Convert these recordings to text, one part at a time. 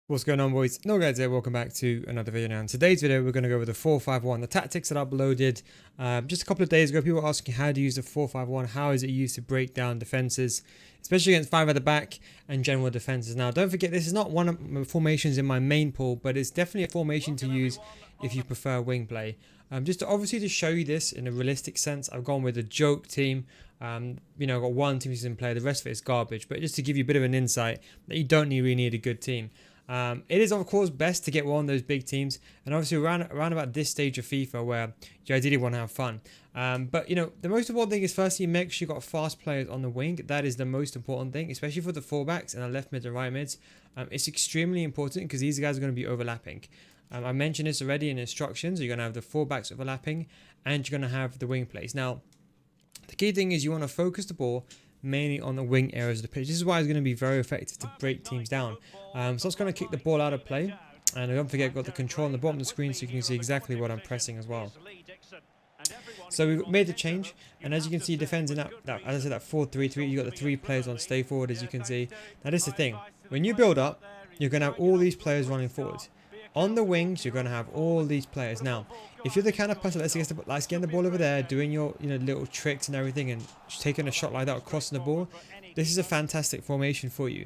What's going on, boys? No guys here, welcome back to another video. Now in today's video we're going to go over the 4-5-1, the tactics that I uploaded just a couple of days ago. People were asking how to use the 4-5-1, how is it used to break down defenses, especially against 5 at the back and general defenses. Now don't forget, this is not one of my formations in my main pool, but it's definitely a formation to use if you prefer wing play. Just to show you this in a realistic sense, I've gone with a joke team. I've got one team who's in play, the rest of it is garbage, but just to give you a bit of an insight that you don't really need a good team. It is of course best to get one of those big teams, and obviously around about this stage of FIFA where you ideally want to have fun. But the most important thing is firstly make sure you've got fast players on the wing. That is the most important thing, especially for the fullbacks and the left mid and right mids. It's extremely important because these guys are going to be overlapping. I mentioned this already in instructions. You're going to have the fullbacks overlapping and you're going to have the wing plays. Now the key thing is you want to focus the ball mainly on the wing areas of the pitch. This is why it's going to be very effective to break teams down. So I'm just going to kick the ball out of play, and don't forget, I've got the control on the bottom of the screen so you can see exactly what I'm pressing as well. So we've made the change, and as you can see, defends in that as I said, that 4-3-3. You got the 3 players on stay forward, as you can see. Now this is the thing: when you build up, you're going to have all these players running forward. On the wings, you're going to have all these players. Now, if you're the kind of person, let's get the ball over there, doing your little tricks and everything, and taking a shot like that, crossing the ball, this is a fantastic formation for you.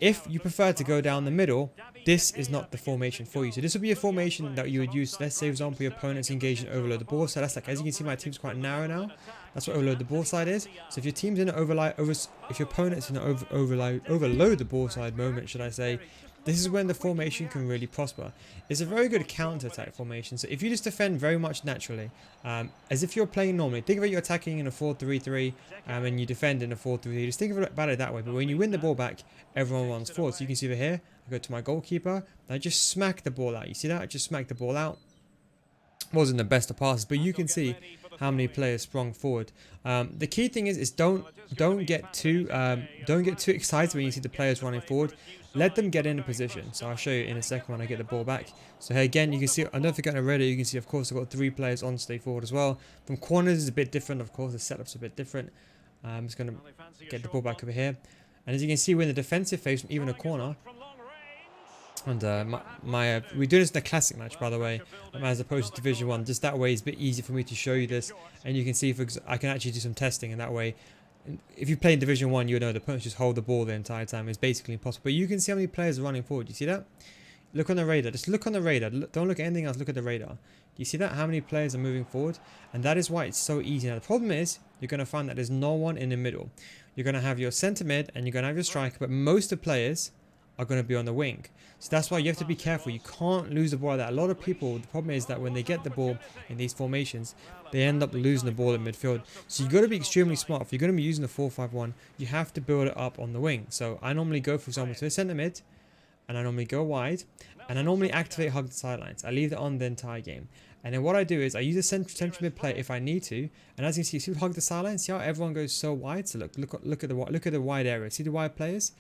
If you prefer to go down the middle, this is not the formation for you. So this would be a formation that you would use. Let's say, for example, your opponent's engaged in overload the ball. So that's like, as you can see, my team's quite narrow now. That's what overload the ball side is. So if your team's in an if your opponent's in an overload the ball side moment, should I say, this is when the formation can really prosper. It's a very good counter-attack formation. So if you just defend very much naturally, as if you're playing normally, think about you attacking in a 4-3-3 and you defend in a 4-3-3. Just think about it that way. But when you win the ball back, everyone runs forward. So you can see over here, I go to my goalkeeper, and I just smack the ball out. You see that? I just smacked the ball out. Wasn't the best of passes, but you can see how many players sprung forward. The key thing is don't get too excited when you see the players running forward. Let them get in a position. So I'll show you in a second when I get the ball back. So here again, you can see, I don't think I read it. You can see, of course, I've got 3 players on stay forward as well. From corners, it's a bit different. Of course, the setup's a bit different. I'm just going to get the ball back over here, and as you can see, we're in the defensive phase from even a corner. And we do this in the classic match, by the way, as opposed to Division 1. Just that way it's a bit easier for me to show you this, and you can see I can actually do some testing, and that way, if you play in Division 1, you know the opponents just hold the ball the entire time. It's basically impossible. But you can see how many players are running forward. You see that? Look on the radar. Just look on the radar. Don't look at anything else. Look at the radar. Do you see that? How many players are moving forward? And that is why it's so easy. Now the problem is you're going to find that there's no one in the middle. You're going to have your centre mid and you're going to have your striker, but most of the players are going to be on the wing. So that's why you have to be careful. You can't lose the ball like that. A lot of people, the problem is that when they get the ball in these formations, they end up losing the ball in midfield. So you've got to be extremely smart. If you're going to be using the 4-5-1, you have to build it up on the wing. So I normally go, for example, to the centre mid, and I normally go wide, and I normally activate hug the sidelines. I leave it on the entire game. And then what I do is I use a central mid play if I need to. And as you can see hug the sidelines, see how everyone goes so wide? So look at the wide area. See the wide players?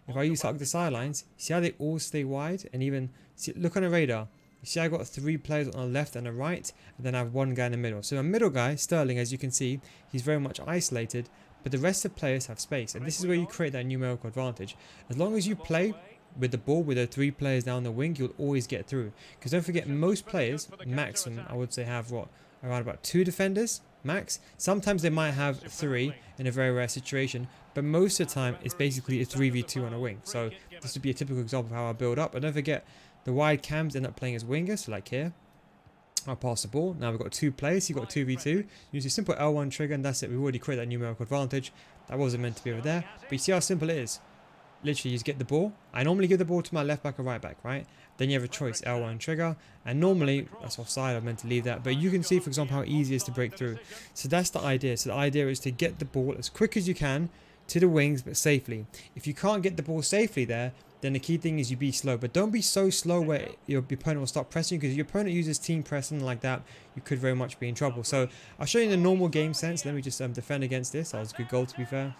If I use hug the sidelines, see how they all stay wide, and even look on the radar. You see I got 3 players on the left and the right, and then I have 1 guy in the middle. So my middle guy, Sterling, as you can see, he's very much isolated, but the rest of the players have space, and this is where you create that numerical advantage. As long as you play with the ball with the 3 players down the wing, you'll always get through. Because don't forget, most players, maximum, I would say, have around about 2 defenders max. Sometimes they might have 3 in a very rare situation, but most of the time it's basically a 3v2 on a wing. So this would be a typical example of how I build up. And don't forget, the wide cams end up playing as wingers. So like here, I'll pass the ball. Now we've got 2 players. You've got 2v2. Use a simple L1 trigger, and that's it. We've already created that numerical advantage. That wasn't meant to be over there, but you see how simple it is. Literally, you just get the ball. I normally give the ball to my left back or right back, right? Then you have a choice, L1 trigger, and normally that's offside. I meant to leave that, but you can see, for example, how easy it is to break through. So that's the idea. So the idea is to get the ball as quick as you can to the wings, but safely. If you can't get the ball safely there, then the key thing is you be slow. But don't be so slow where your opponent will start pressing, because if your opponent uses team pressing like that, you could very much be in trouble. So I'll show you in the normal game sense. Let me just defend against this. That was a good goal, to be fair.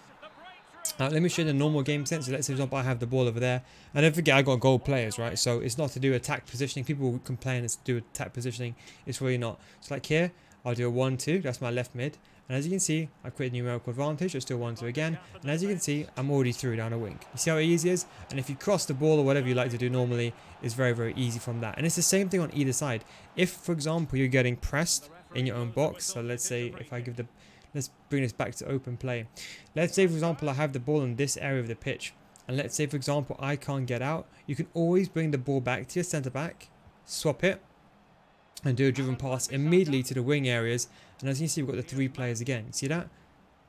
Let me show you the normal game sense. So let's say, for example, I have the ball over there, and don't forget I got goal players, right? So it's not to do attack positioning. People will complain it's to do attack positioning. It's really not. So like here, I'll do a 1-2. That's my left mid, And as you can see, I've created numerical advantage. I still want to again. And as you can see, I'm already through down a wing. You see how easy it is? And if you cross the ball or whatever you like to do normally, it's very, very easy from that. And it's the same thing on either side. If, for example, you're getting pressed in your own box, so let's say if I give the, let's bring this back to open play. Let's say, for example, I have the ball in this area of the pitch. And let's say, for example, I can't get out. You can always bring the ball back to your centre back, swap it, and do a driven pass immediately to the wing areas. And as you can see, we've got the 3 players again. You see that?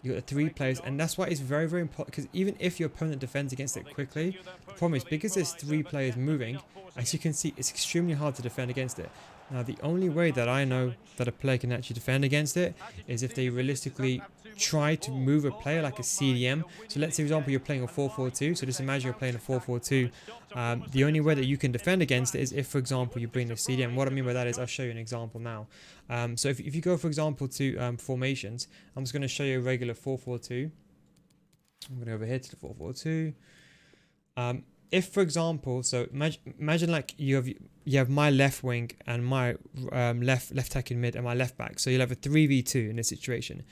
You've got the 3 players, and that's why it's very, very important, because even if your opponent defends against it quickly, the problem is because there's 3 players moving, as you can see, it's extremely hard to defend against it. Now, the only way that I know that a player can actually defend against it is if they realistically try to move a player like a CDM. So let's say, for example, you're playing a 4-4-2. So just imagine you're playing a 4-4-2. The only way that you can defend against it is if, for example, you bring the CDM. What I mean by that is I'll show you an example now. So if you go, for example, to formations, I'm just going to show you a regular 4-4-2. I'm going to go over here to the 4-4-2. If, for example, so imagine like you have my left wing and my left attacking mid and my left back. So you'll have a 3v2 in this situation.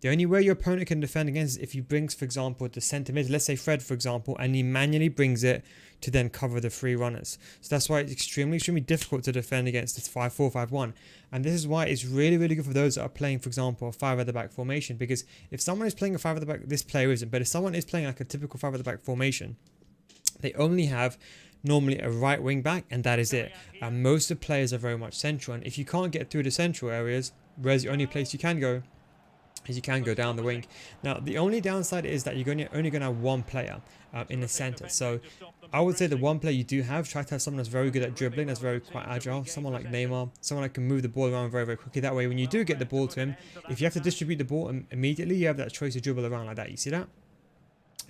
The only way your opponent can defend against is if he brings, for example, the centre mid, let's say Fred, for example, and he manually brings it to then cover the 3 runners. So that's why it's extremely, extremely difficult to defend against this 5-4-5-1. And this is why it's really, really good for those that are playing, for example, a 5 at the back formation. Because if someone is playing a 5 at the back, this player isn't, but if someone is playing like a typical 5 at the back formation, they only have normally a right wing back, and that is it. And most of the players are very much central. And if you can't get through the central areas, where's the only place you can go? Is you can go down the wing. Now, the only downside is that you're only going to have 1 player in the center. So I would say the 1 player you do have, try to have someone that's very good at dribbling, that's very quite agile, someone like Neymar, someone that can move the ball around very, very quickly. That way, when you do get the ball to him, if you have to distribute the ball immediately, you have that choice to dribble around like that. You see that?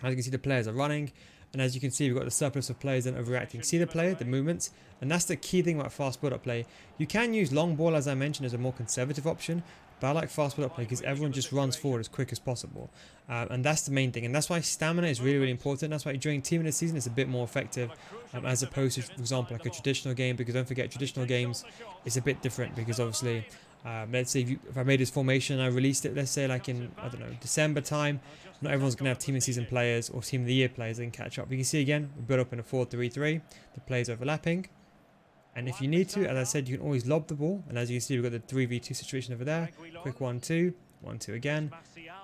As you can see, the players are running. And as you can see, we've got the surplus of players and overreacting. See the player, the movements, and that's the key thing about fast build-up play. You can use long ball, as I mentioned, as a more conservative option, but I like fast build-up play because everyone just runs forward as quick as possible. And that's the main thing. And that's why stamina is really, really important. That's why during team of the season, it's a bit more effective as opposed to, for example, like a traditional game. Because don't forget, traditional games is a bit different because obviously, let's say if I made this formation and I released it, let's say like in, I don't know, December time, not everyone's going to have team of the season players or team of the year players that can catch up. You can see again, we build up in a 4-3-3, the players overlapping. And if you need to, as I said, you can always lob the ball. And as you can see, we've got the 3v2 situation over there. Quick 1-2, 1-2 again.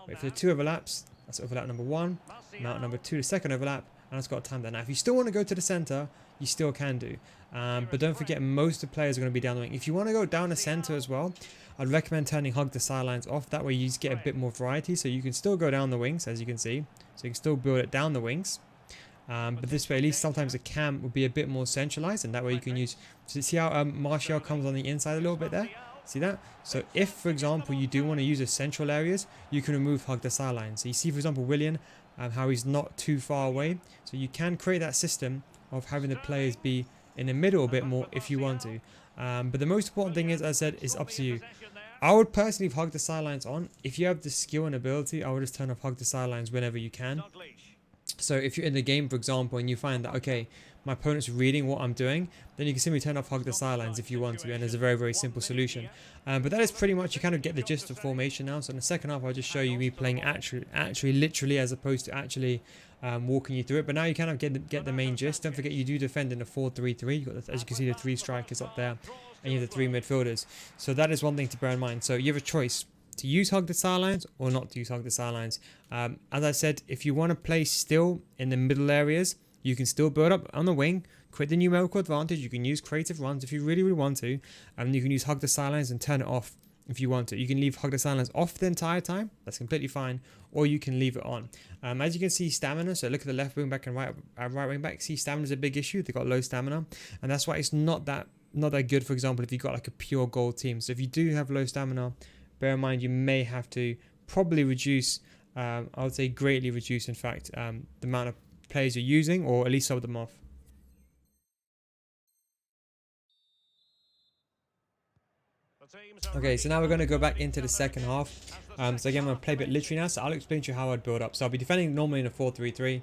Wait for the 2 overlaps. That's overlap number 1. Mount number 2, the second overlap. And it's got time there. Now, if you still want to go to the center, you still can do. But don't forget, most of the players are going to be down the wing. If you want to go down the center as well, I'd recommend turning hug the sidelines off. That way you just get a bit more variety. So you can still go down the wings, as you can see. So you can still build it down the wings. But this way, at least sometimes the cam will be a bit more centralized. And that way you can use... So see how Martial comes on the inside a little bit there? See that? So if, for example, you do want to use the central areas, you can remove hug the sidelines. So you see, for example, Willian, how he's not too far away. So you can create that system of having the players be in the middle a bit more if you want to. But the most important thing is, as I said, is up to you. I would personally leave hug the sidelines on. If you have the skill and ability, I would just turn off hug the sidelines whenever you can. So if you're in the game, for example, and you find that, okay, my opponent's reading what I'm doing, then you can simply turn off hug the sidelines if you want to, and there's a very, very simple solution. But that is pretty much, you kind of get the gist of formation now. So in the second half, I'll just show you me playing actually literally, as opposed to actually walking you through it. But now you kind of get the main gist. Don't forget, you do defend in a 4-3-3. You've got, as you can see, the 3 strikers up there, and you have the 3 midfielders. So that is one thing to bear in mind. So you have a choice to use hug the sidelines or not to use hug the sidelines. As I said, if you want to play still in the middle areas, you can still build up on the wing, create the numerical advantage. You can use creative runs if you really, really want to. And you can use hug the sidelines and turn it off if you want to. You can leave hug the sidelines off the entire time. That's completely fine. Or you can leave it on. As you can see, stamina. So look at the left wing back and right wing back. See, stamina is a big issue. They've got low stamina. And that's why it's not that good, for example, if you've got like a pure gold team. So if you do have low stamina, bear in mind you may have to probably reduce, I would say greatly reduce, in fact, the amount of players you're using, or at least sub them off. Okay, so now we're going to go back into the second half. So again, I'm going to play a bit literally now, so I'll explain to you how I'd build up. So I'll be defending normally in a 4-3-3.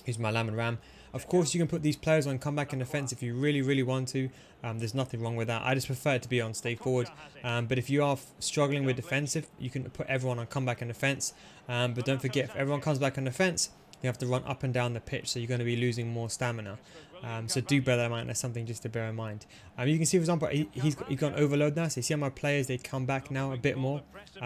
Use my Lamb and Ram. Of course, you can put these players on comeback and defense if you really want to. There's nothing wrong with that. I just prefer it to be on stay forward. But if you are struggling with defensive, you can put everyone on comeback and defense. But don't forget, if everyone comes back on defense, you have to run up and down the pitch, so you're going to be losing more stamina. So do bear that in mind. That's something just to bear in mind. You can see, for example, he's got an overload now. So you see how my players, they come back now a bit more,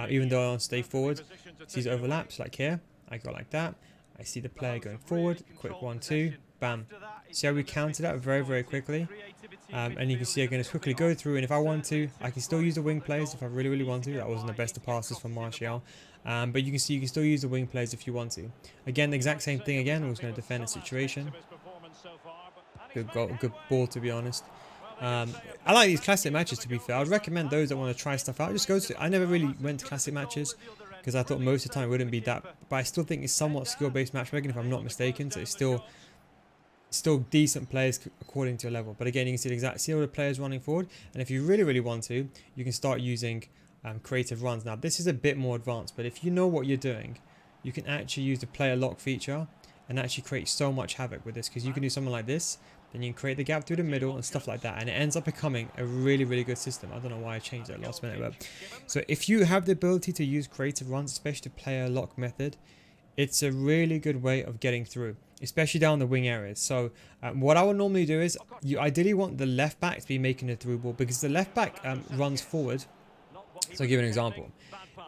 even though I stay forward. See these overlaps, like here. I go like that. I see the player going forward. Quick 1-2. Bam. See how we counter that very quickly. And you can see I can just quickly go through. And if I want to, I can still use the wing players if I really want to. That wasn't the best of passes from Martial. But you can see you can still use the wing players if you want to. Again, the exact same thing again. We're just going to defend the situation. Good goal, good ball, to be honest. I like these classic matches, to be fair. I'd recommend those that want to try stuff out, just go to. I never really went to classic matches because I thought most of the time it wouldn't be that, but I still think it's somewhat skill-based matchmaking if I'm not mistaken. So it's still decent players according to your level. But again, you can see all the players running forward, and if you really want to, you can start using creative runs. Now this is a bit more advanced, but if you know what you're doing, you can actually use the player lock feature and actually create so much havoc with this, because you can do something like this, then you can create the gap through the middle and stuff like that, and it ends up becoming a really good system. I don't know why I changed that last minute, but so if you have the ability to use creative runs, especially the player lock method, it's a really good way of getting through, especially down the wing areas. So what I would normally do is, you ideally want the left back to be making the through ball, because the left back runs forward. So I'll give you an example.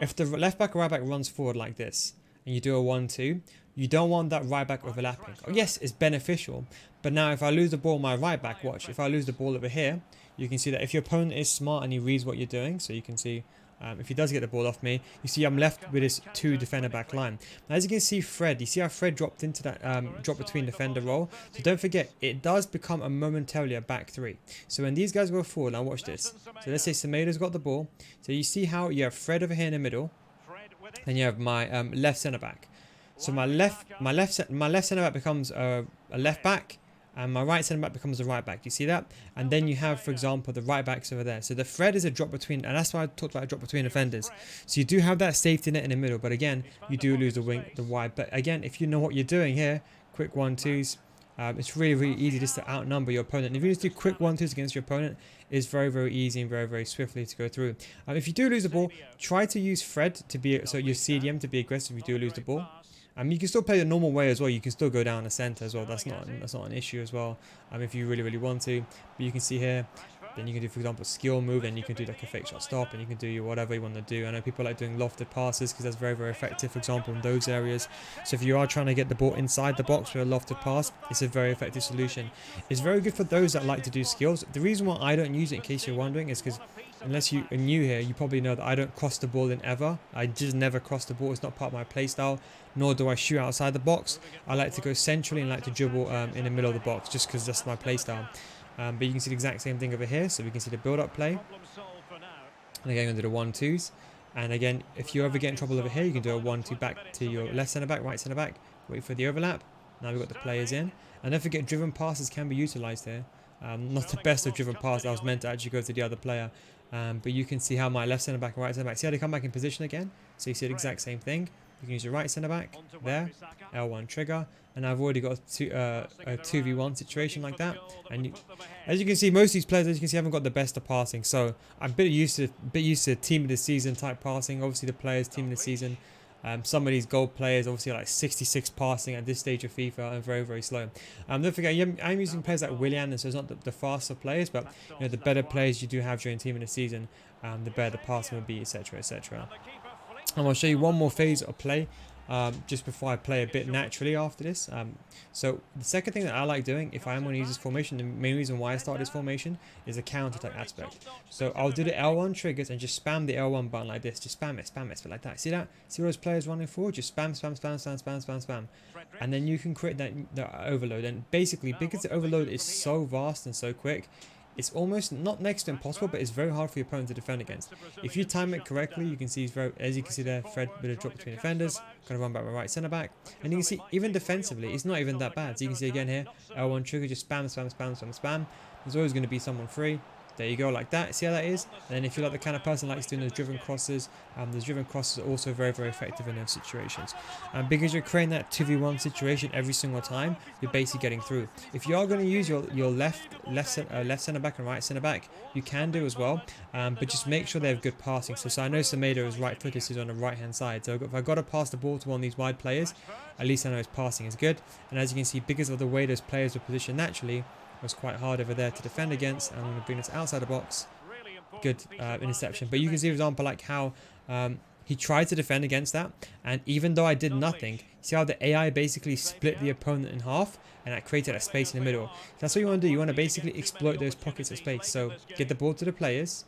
If the left back or right back runs forward like this, and you do a 1-2, you don't want that right back overlapping. Oh, yes, it's beneficial, but now if I lose the ball, my right back, watch, if I lose the ball over here, you can see that if your opponent is smart and he reads what you're doing, so you can see if he does get the ball off me, you see I'm left with this 2 defender back line. Now, as you can see, Fred, you see how Fred dropped into that drop between defender role. So don't forget, it does become a momentarily a back 3. So when these guys go forward, now watch this. So let's say Semedo's got the ball. So you see how you have Fred over here in the middle, and you have my left centre back. So my left centre back becomes a left back, and my right centre back becomes a right back. You see that? And then you have, for example, the right backs over there. So the Fred is a drop between, and that's why I talked about a drop between defenders. So you do have that safety net in the middle, but again, you do lose the wing, the wide. But again, if you know what you're doing here, quick 1-2s, it's really easy just to outnumber your opponent. And if you just do quick 1-2s against your opponent, it's very easy and very swiftly to go through. If you do lose the ball, try to use Fred to be, so your CDM to be aggressive if you do lose the ball. You can still play the normal way as well. You can still go down the centre as well. That's not an issue as well. If you really want to. But you can see here, then you can do, for example, skill move, and you can do like a fake shot stop, and you can do whatever you want to do. I know people like doing lofted passes because that's very effective, for example, in those areas. So if you are trying to get the ball inside the box with a lofted pass, it's a very effective solution. It's very good for those that like to do skills. The reason why I don't use it, in case you're wondering, is because unless you are new here, you probably know that I don't cross the ball in ever. I just never cross the ball. It's not part of my playstyle, nor do I shoot outside the box. I like to go centrally and like to dribble in the middle of the box, just because that's my playstyle. But you can see the exact same thing over here. So we can see the build-up play. And again, under the 1-2s. And again, if you ever get in trouble over here, you can do a 1-2 back to your left centre back, right centre back. Wait for the overlap. Now we've got the players in. And don't forget, driven passes can be utilised here. Not the best of driven passes. I was meant to actually go to the other player. But you can see how my left centre back and right centre back, see how they come back in position again? So you see the exact same thing. You can use your right centre back there, L1 trigger, and I've already got a 2v1 situation like that. And as you can see, most of these players, as you can see, haven't got the best of passing. So I'm a bit used to team of the season type passing. Obviously, the players team of the season. Some of these gold players obviously are like 66 passing at this stage of FIFA and very slow. Don't forget, I'm using players like Willian, and so it's not the faster players, but the better players you do have during team of the season, the better the passing will be, etc. And I'll show you one more phase of play just before I play a bit naturally after this. So the second thing that I like doing, if I am going to use this formation, the main reason why I start this formation is a counter-attack aspect. So I'll do the L1 triggers and just spam the L1 button like this. Just spam it like that. See that? See all those players running forward? Just spam. And then you can create that overload. And basically, because the overload is so vast and so quick, it's almost not next to impossible, but it's very hard for your opponent to defend against. If you time it correctly, you can see, as you can see there, Fred with a drop between defenders, kind of run back with right centre back, and you can see even defensively, it's not even that bad. So you can see again here, L1 trigger, just spam. There's always going to be someone free. There you go, like that. See how that is? And then if you're like the kind of person that likes doing those driven crosses, those driven crosses are also very, very effective in those situations. Because you're creating that 2v1 situation every single time, you're basically getting through. If you are going to use your left centre back and right centre back, you can do as well, but just make sure they have good passing. So I know Semedo is right footed, so he's on the right hand side. So if I got to pass the ball to one of these wide players, at least I know his passing is good. And as you can see, because of the way those players were positioned naturally, it was quite hard over there to defend against. I'm going to bring this outside the box. Good interception. But you can see, for example, like how he tried to defend against that, and even though I did nothing, see how the AI basically split the opponent in half, and that created a space in the middle. That's what you want to do. You want to basically exploit those pockets of space. So get the ball to the players,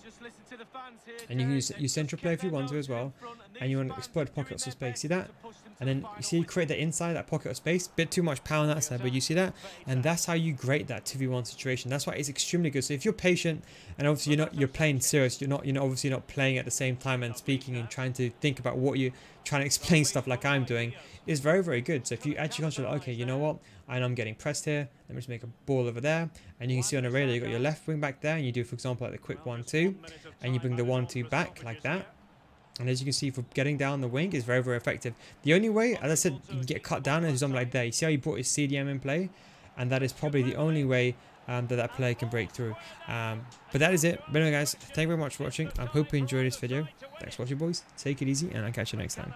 and you can use central play if you want to as well, and you want to exploit pockets of space. See that? And then you see, you create that inside that pocket of space. Bit too much power on that side, but you see that, and that's how you grate that 2v1 situation. That's why it's extremely good. So if you're patient, and obviously you're playing serious, you're obviously not playing at the same time and speaking and trying to think about what you're trying to explain stuff like I'm doing, is very, very good. So if you actually consider, okay, you know what, I know I'm getting pressed here, let me just make a ball over there, and you can see on the radar you got your left wing back there, and you do, for example, like the quick 1-2, and you bring the 1-2 back like that. And as you can see, for getting down the wing is very, very effective. The only way, as I said, you can get cut down is something like that. You see how he brought his CDM in play? And that is probably the only way that player can break through. But that is it. But anyway, guys, thank you very much for watching. I hope you enjoyed this video. Thanks for watching, boys. Take it easy, and I'll catch you next time.